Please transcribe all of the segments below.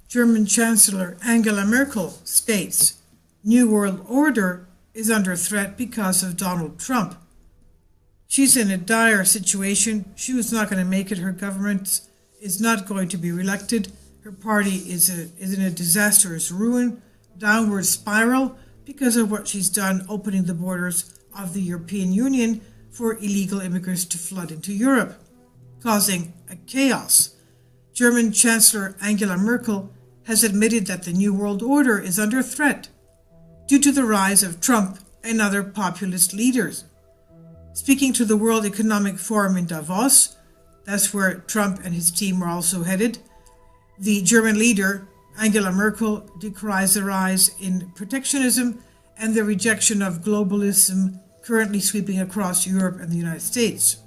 German Chancellor Angela Merkel states, New World Order is under threat because of Donald Trump. She's in a dire situation. She was not going to make it. Her government is not going to be reelected. Her party is in a disastrous ruin, downward spiral, because of what she's done, opening the borders of the European Union for illegal immigrants to flood into Europe, causing a chaos. German Chancellor Angela Merkel has admitted that the New World Order is under threat due to the rise of Trump and other populist leaders. Speaking to the World Economic Forum in Davos, that's where Trump and his team are also headed, the German leader, Angela Merkel, decries the rise in protectionism and the rejection of globalism currently sweeping across Europe and the United States.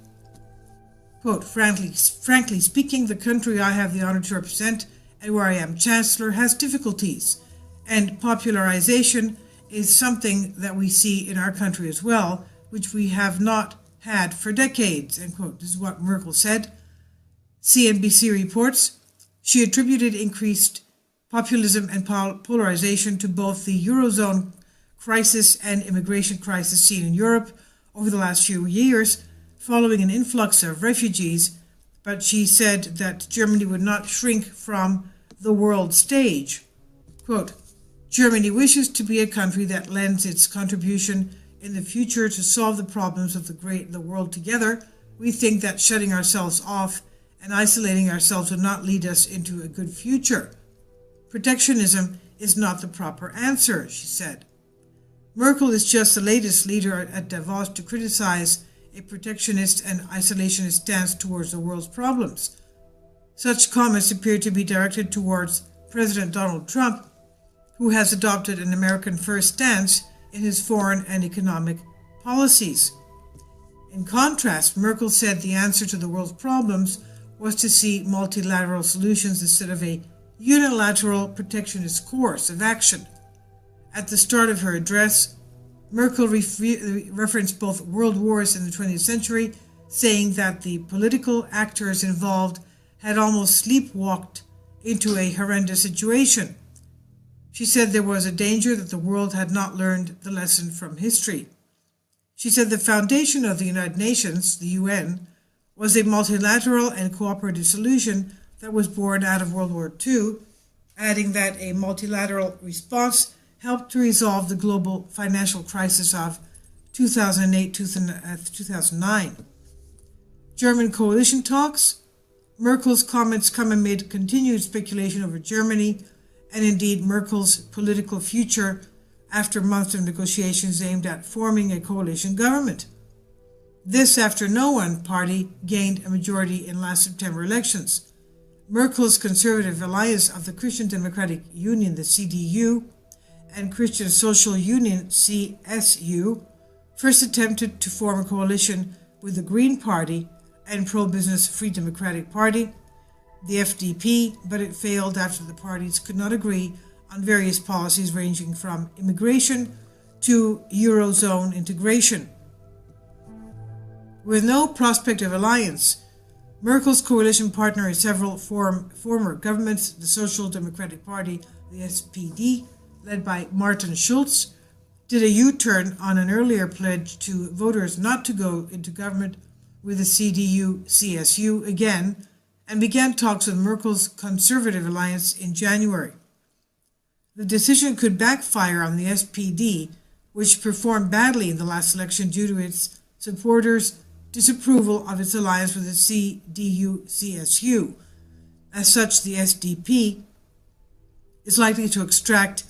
Quote, frankly speaking, the country I have the honor to represent and where I am Chancellor has difficulties, and popularization is something that we see in our country as well, which we have not had for decades, end quote. This is what Merkel said. CNBC reports she attributed increased populism and polarization to both the Eurozone crisis and immigration crisis seen in Europe over the last few years, following an influx of refugees, but she said that Germany would not shrink from the world stage. Quote, Germany wishes to be a country that lends its contribution in the future to solve the problems of the world together. We think that shutting ourselves off and isolating ourselves will not lead us into a good future. Protectionism is not the proper answer, she said. Merkel is just the latest leader at Davos to criticize a protectionist and isolationist stance towards the world's problems. Such comments appear to be directed towards President Donald Trump, who has adopted an American first stance in his foreign and economic policies. In contrast, Merkel said the answer to the world's problems was to see multilateral solutions instead of a unilateral protectionist course of action. At the start of her address, Merkel referenced both world wars in the 20th century, saying that the political actors involved had almost sleepwalked into a horrendous situation. She said there was a danger that the world had not learned the lesson from history. She said the foundation of the United Nations, the UN, was a multilateral and cooperative solution that was born out of World War II, adding that a multilateral response helped to resolve the global financial crisis of 2008-2009. German coalition talks. Merkel's comments come amid continued speculation over Germany and indeed Merkel's political future after months of negotiations aimed at forming a coalition government. This after no one party gained a majority in last September elections. Merkel's Conservative Alliance of the Christian Democratic Union, the CDU, and Christian Social Union, CSU, first attempted to form a coalition with the Green Party and pro-business Free Democratic Party, the FDP, but it failed after the parties could not agree on various policies ranging from immigration to Eurozone integration. With no prospect of alliance, Merkel's coalition partner in several former governments, the Social Democratic Party, the SPD, led by Martin Schulz, did a U-turn on an earlier pledge to voters not to go into government with the CDU-CSU again, and began talks with Merkel's Conservative Alliance in January. The decision could backfire on the SPD, which performed badly in the last election due to its supporters' disapproval of its alliance with the CDU-CSU. As such, the SDP is likely to extract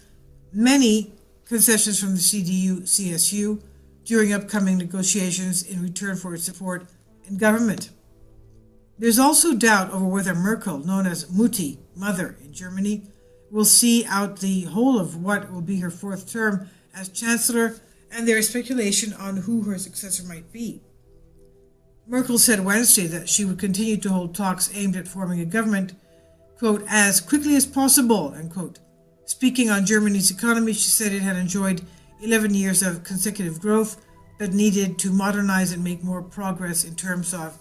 many concessions from the CDU-CSU during upcoming negotiations in return for its support in government. There's also doubt over whether Merkel, known as Mutti, mother in Germany, will see out the whole of what will be her fourth term as Chancellor, and there is speculation on who her successor might be. Merkel said Wednesday that she would continue to hold talks aimed at forming a government, quote, as quickly as possible, end quote. Speaking on Germany's economy, she said it had enjoyed 11 years of consecutive growth, but needed to modernize and make more progress in terms of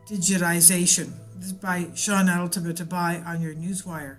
digitization. This is by Sean Adel Tabatabai on your Newswire.